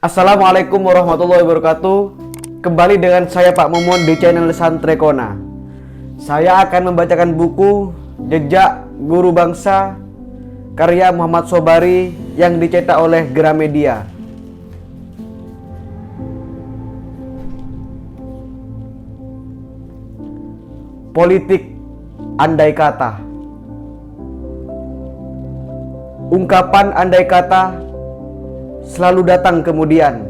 Assalamualaikum warahmatullahi wabarakatuh. Kembali dengan saya Pak Mumun di channel Santrekona. Saya akan membacakan buku Jejak Guru Bangsa karya Muhammad Sobari yang dicetak oleh Gramedia. Politik andai kata. Ungkapan andai kata selalu datang kemudian.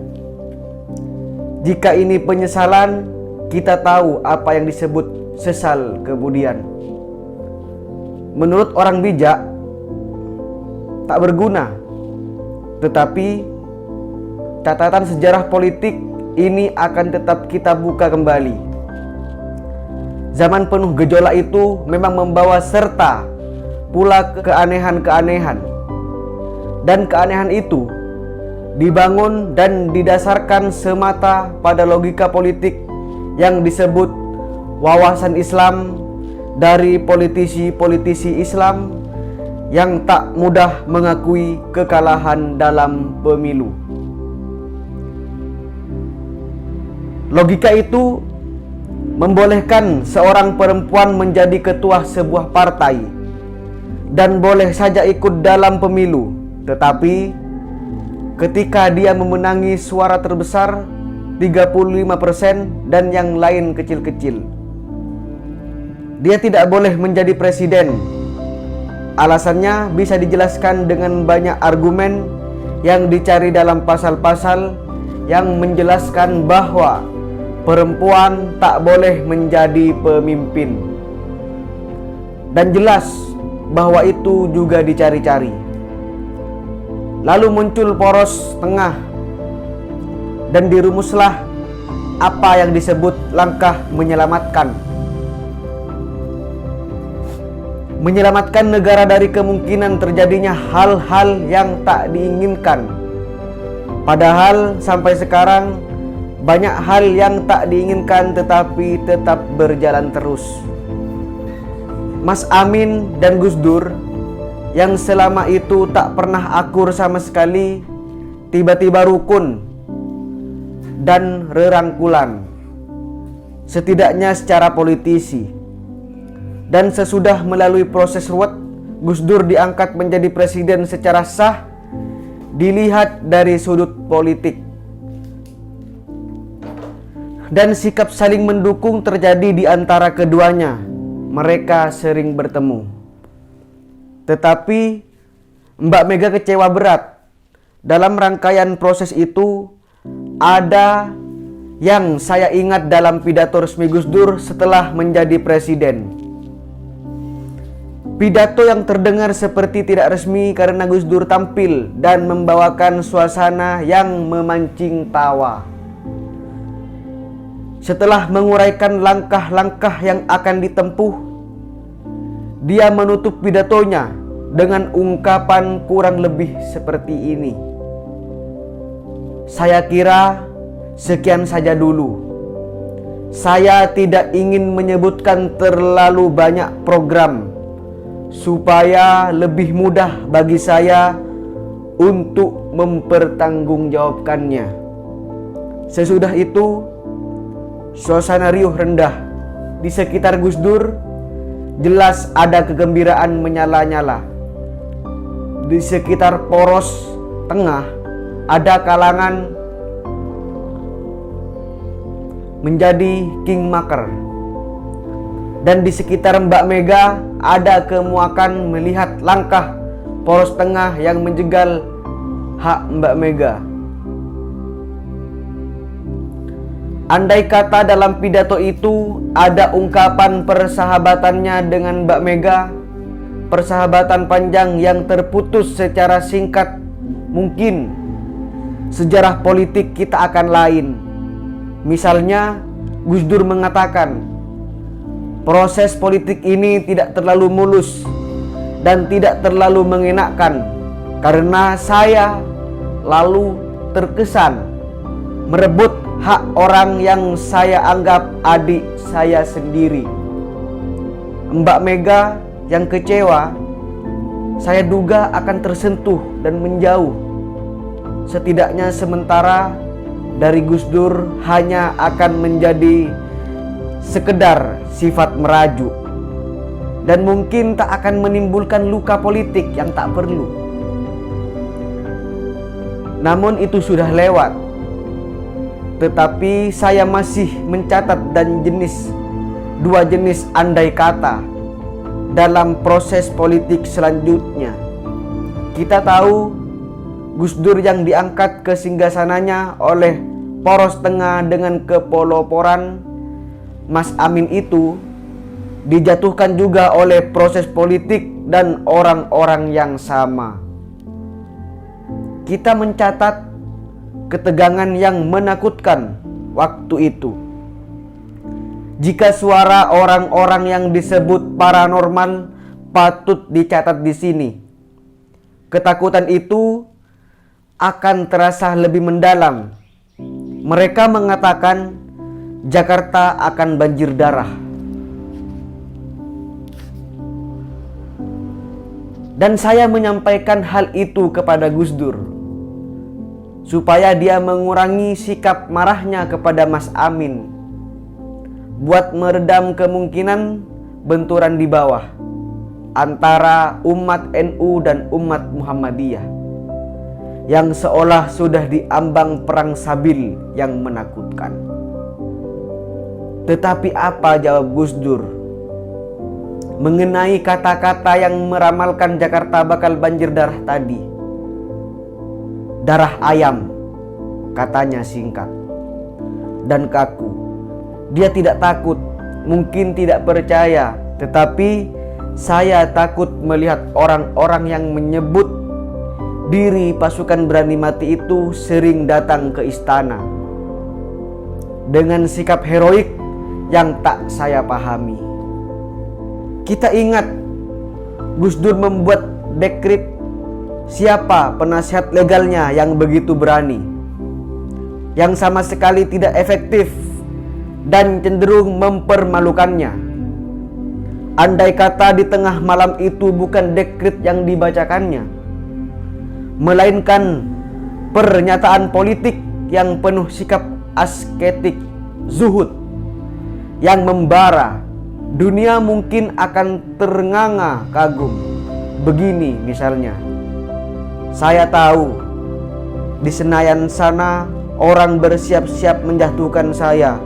Jika ini penyesalan, kita tahu apa yang disebut sesal kemudian. Menurut orang bijak, tak berguna. Tetapi catatan sejarah politik ini akan tetap kita buka kembali. Zaman penuh gejolak itu memang membawa serta pula keanehan-keanehan. Dan keanehan itu dibangun dan didasarkan semata pada logika politik yang disebut wawasan Islam dari politisi-politisi Islam yang tak mudah mengakui kekalahan dalam pemilu. Logika itu membolehkan seorang perempuan menjadi ketua sebuah partai dan boleh saja ikut dalam pemilu, tetapi ketika dia memenangi suara terbesar 35% dan yang lain kecil-kecil, dia tidak boleh menjadi presiden. Alasannya bisa dijelaskan dengan banyak argumen yang dicari dalam pasal-pasal yang menjelaskan bahwa perempuan tak boleh menjadi pemimpin. Dan jelas bahwa itu juga dicari-cari. Lalu muncul poros tengah dan dirumuslah apa yang disebut langkah menyelamatkan. Menyelamatkan negara dari kemungkinan terjadinya hal-hal yang tak diinginkan. Padahal sampai sekarang banyak hal yang tak diinginkan tetapi tetap berjalan terus. Mas Amin dan Gus Dur yang selama itu tak pernah akur sama sekali, tiba-tiba rukun dan rerangkulan, setidaknya secara politisi. Dan sesudah melalui proses ruwet, Gus Dur diangkat menjadi presiden secara sah, dilihat dari sudut politik. Dan sikap saling mendukung terjadi di antara keduanya. Mereka sering bertemu. Tetapi Mbak Mega kecewa berat. Dalam rangkaian proses itu ada yang saya ingat dalam pidato resmi Gus Dur setelah menjadi presiden. Pidato yang terdengar seperti tidak resmi karena Gus Dur tampil dan membawakan suasana yang memancing tawa. Setelah menguraikan langkah-langkah yang akan ditempuh, dia menutup pidatonya dengan ungkapan kurang lebih seperti ini. Saya kira sekian saja dulu. Saya tidak ingin menyebutkan terlalu banyak program supaya lebih mudah bagi saya untuk mempertanggungjawabkannya. Sesudah itu, suasana riuh rendah di sekitar Gus Dur. Jelas ada kegembiraan menyala-nyala. Di sekitar poros tengah ada kalangan menjadi kingmaker. Dan di sekitar Mbak Mega ada kemuakan melihat langkah poros tengah yang menjegal hak Mbak Mega. Andai kata dalam pidato itu ada ungkapan persahabatannya dengan Mbak Mega, persahabatan panjang yang terputus secara singkat, mungkin sejarah politik kita akan lain. Misalnya, Gus Dur mengatakan, proses politik ini tidak terlalu mulus dan tidak terlalu mengenakkan karena saya lalu terkesan merebut hak orang yang saya anggap adik saya sendiri. Mbak Mega yang kecewa, saya duga akan tersentuh dan menjauh. setidaknya sementara dari Gus Dur hanya akan menjadi sekedar sifat merajuk dan mungkin tak akan menimbulkan luka politik yang tak perlu. Namun itu sudah lewat. Tetapi saya masih mencatat dua jenis andai kata dalam proses politik selanjutnya. Kita tahu Gus Dur yang diangkat ke singgasananya oleh poros tengah dengan kepeloporan Mas Amin itu dijatuhkan juga oleh proses politik dan orang-orang yang sama. Kita mencatat ketegangan yang menakutkan waktu itu. Jika suara orang-orang yang disebut paranormal patut dicatat di sini, ketakutan itu akan terasa lebih mendalam. Mereka mengatakan Jakarta akan banjir darah. Dan saya menyampaikan hal itu kepada Gus Dur supaya dia mengurangi sikap marahnya kepada Mas Amin buat meredam kemungkinan benturan di bawah antara umat NU dan umat Muhammadiyah yang seolah sudah diambang perang sabil yang menakutkan. Tetapi apa jawab Gus Dur mengenai kata-kata yang meramalkan Jakarta bakal banjir darah tadi? Darah ayam, katanya singkat dan kaku. Dia tidak takut, mungkin tidak percaya, tetapi saya takut melihat orang-orang yang menyebut diri pasukan berani mati itu sering datang ke istana dengan sikap heroik yang tak saya pahami. Kita ingat Gus Dur membuat dekret siapa penasihat legalnya yang begitu berani, yang sama sekali tidak efektif dan cenderung mempermalukannya. Andai kata di tengah malam itu bukan dekret yang dibacakannya, melainkan pernyataan politik yang penuh sikap asketik zuhud yang membara, dunia mungkin akan ternganga kagum. Begini misalnya, saya tahu di Senayan sana orang bersiap-siap menjatuhkan saya.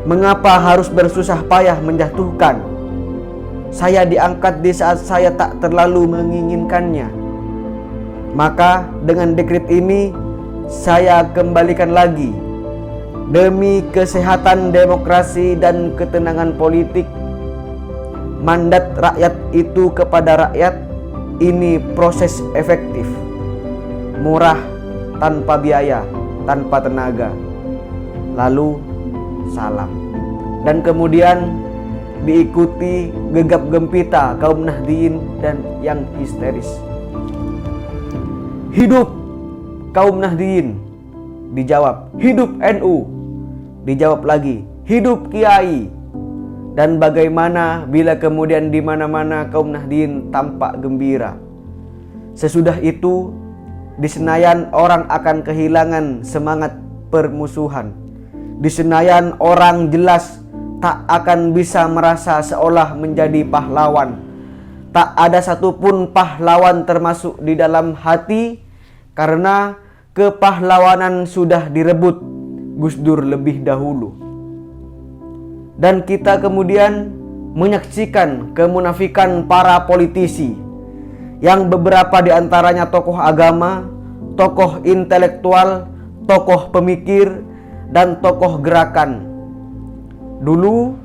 Mengapa harus bersusah payah menjatuhkan? Saya diangkat di saat saya tak terlalu menginginkannya. Maka dengan dekret ini saya kembalikan lagi. Demi kesehatan demokrasi dan ketenangan politik, mandat rakyat itu kepada rakyat ini proses efektif, murah, tanpa biaya, tanpa tenaga. Lalu salam. Dan kemudian diikuti gegap gempita kaum Nahdliyin dan yang histeris. Hidup kaum Nahdliyin, dijawab. Hidup NU, dijawab lagi. Hidup Kiai. Dan bagaimana bila kemudian di mana-mana kaum Nahdliyin tampak gembira. Sesudah itu di Senayan orang akan kehilangan semangat permusuhan. Di Senayan orang jelas tak akan bisa merasa seolah menjadi pahlawan. Tak ada satupun pahlawan termasuk di dalam hati, karena kepahlawanan sudah direbut Gus Dur lebih dahulu. Dan kita kemudian menyaksikan kemunafikan para politisi yang beberapa di antaranya tokoh agama, tokoh intelektual, tokoh pemikir, dan tokoh gerakan. Dulu,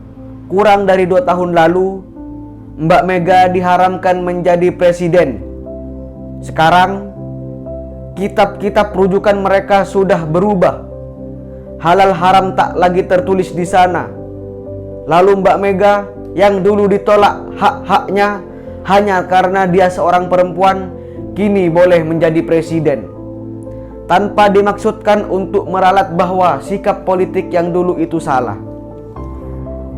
kurang dari 2 tahun lalu, Mbak Mega diharamkan menjadi presiden. Sekarang, kitab-kitab rujukan mereka sudah berubah. Halal haram tak lagi tertulis di sana. Lalu Mbak Mega yang dulu ditolak hak-haknya hanya karena dia seorang perempuan, kini boleh menjadi presiden. Tanpa dimaksudkan untuk meralat bahwa sikap politik yang dulu itu salah.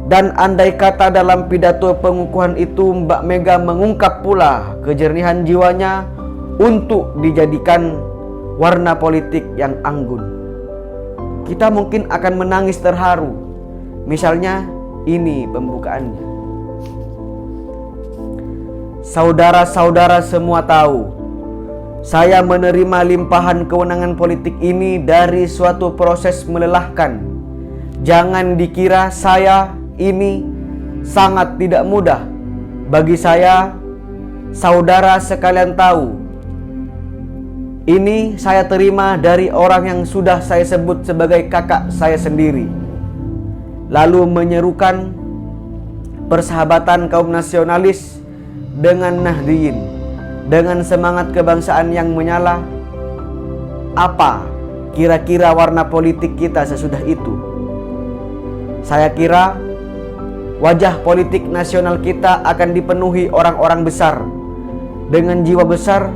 Dan andai kata dalam pidato pengukuhan itu Mbak Mega mengungkap pula kejernihan jiwanya untuk dijadikan warna politik yang anggun. Kita mungkin akan menangis terharu. Misalnya ini pembukaannya. Saudara-saudara semua tahu, saya menerima limpahan kewenangan politik ini dari suatu proses melelahkan. Jangan dikira saya ini sangat tidak mudah. Bagi saya, saudara sekalian tahu, ini saya terima dari orang yang sudah saya sebut sebagai kakak saya sendiri. Lalu menyerukan persahabatan kaum nasionalis dengan Nahdliyin, dengan semangat kebangsaan yang menyala. Apa kira-kira warna politik kita sesudah itu? Saya kira wajah politik nasional kita akan dipenuhi orang-orang besar dengan jiwa besar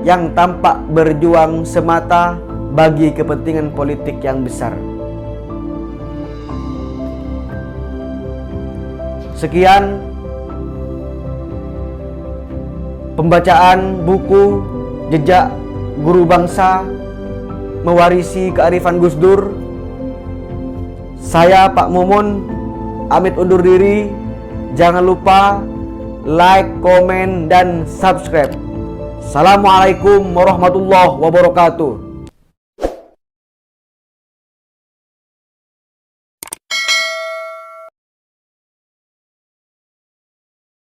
yang tampak berjuang semata bagi kepentingan politik yang besar. Sekian pembacaan buku Jejak Guru Bangsa Mewarisi Kearifan Gus Dur. Saya Pak Mumun amit undur diri. Jangan lupa like, komen, dan subscribe. Assalamualaikum warahmatullahi wabarakatuh.